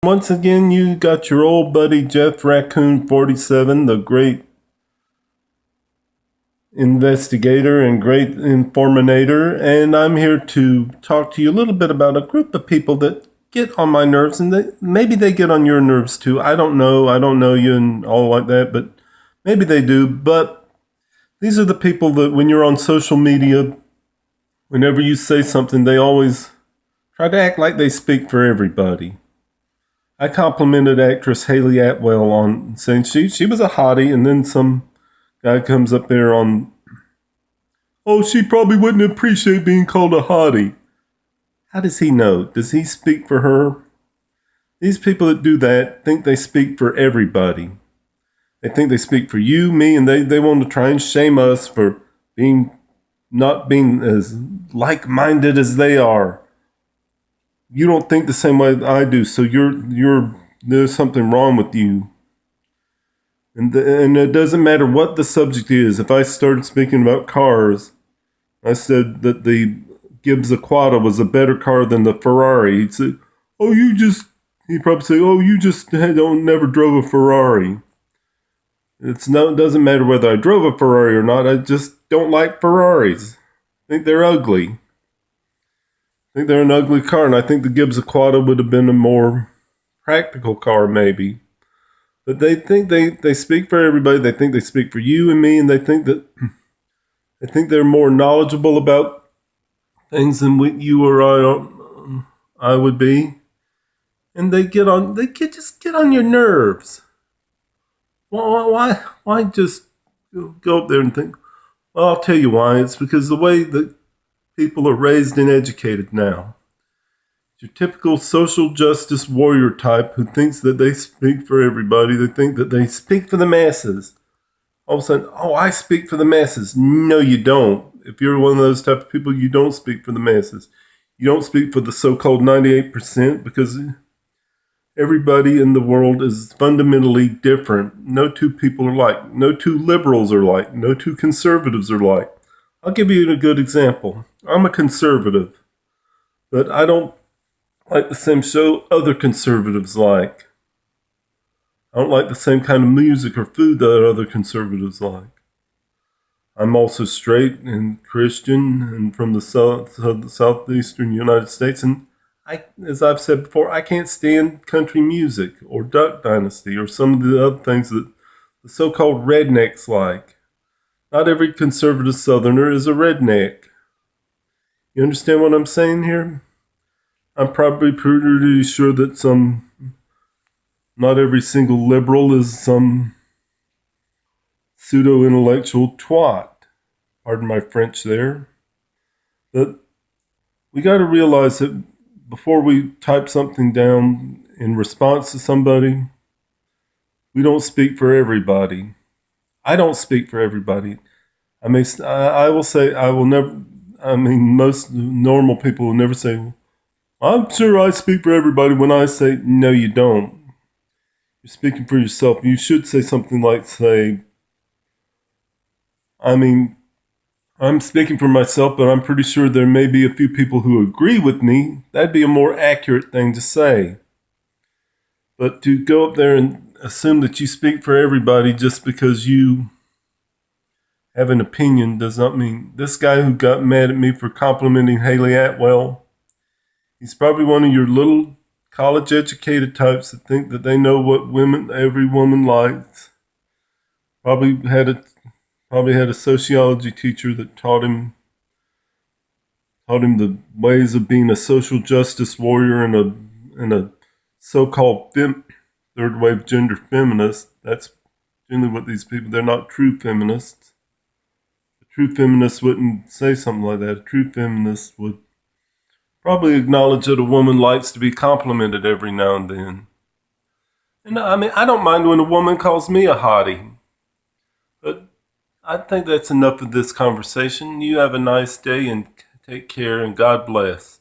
Once again, you got your old buddy Jeff Raccoon 47, the great investigator and great informator, and I'm here to talk to you a little bit about a group of people that get on my nerves, and maybe they get on your nerves too. I don't know you and all like that, but maybe they do. But these are the people that when you're on social media, whenever you say something, they always try to act like they speak for everybody. I complimented actress Haley Atwell on saying she was a hottie, and then some guy comes up there on, oh, she probably wouldn't appreciate being called a hottie. How does he know? Does he speak for her? These people that do that think they speak for everybody. They think they speak for you, me, and they want to try and shame us for not being as like-minded as they are. You don't think the same way I do, so there's something wrong with you. And it doesn't matter what the subject is. If I started speaking about cars, I said that the Gibbs Aquata was a better car than the Ferrari. He'd say, he'd probably say, oh, you just never drove a Ferrari. It doesn't matter whether I drove a Ferrari or not. I just don't like Ferraris. I think they're ugly. I think they're an ugly car, and I think the Gibbs Aquata would have been a more practical car, maybe. But they think they speak for everybody. They think they speak for you and me, and they think they're more knowledgeable about things than you or I would be. And they just get on your nerves. Why just go up there and think? Well, I'll tell you why. It's because the way that people are raised and educated now. Your typical social justice warrior type who thinks that they speak for everybody. They think that they speak for the masses. All of a sudden, oh, I speak for the masses. No, you don't. If you're one of those type of people, you don't speak for the masses. You don't speak for the so-called 98% because everybody in the world is fundamentally different. No two people are like. No two liberals are like. No two conservatives are like. I'll give you a good example. I'm a conservative, but I don't like the same show other conservatives like. I don't like the same kind of music or food that other conservatives like. I'm also straight and Christian and from the southeastern United States, and as I've said before, I can't stand country music or Duck Dynasty or some of the other things that the so-called rednecks like. Not every conservative Southerner is a redneck. You understand what I'm saying here? I'm probably pretty sure that not every single liberal is some pseudo-intellectual twat. Pardon my French there. But we got to realize that before we type something down in response to somebody, we don't speak for everybody. I don't speak for everybody. I will say, most normal people will never say, I'm sure I speak for everybody, when I say, no, you don't. You're speaking for yourself. You should say something like, I'm speaking for myself, but I'm pretty sure there may be a few people who agree with me. That'd be a more accurate thing to say. But to go up there and assume that you speak for everybody just because you have an opinion does not mean. This guy who got mad at me for complimenting Haley Atwell, he's probably one of your little college-educated types that think that they know what every woman likes. Probably had a sociology teacher that taught him the ways of being a social justice warrior and a so-called third-wave gender feminist. That's generally what these people. They're not true feminists. A true feminist wouldn't say something like that. A true feminist would probably acknowledge that a woman likes to be complimented every now and then. And I don't mind when a woman calls me a hottie. But I think that's enough of this conversation. You have a nice day and take care, and God bless.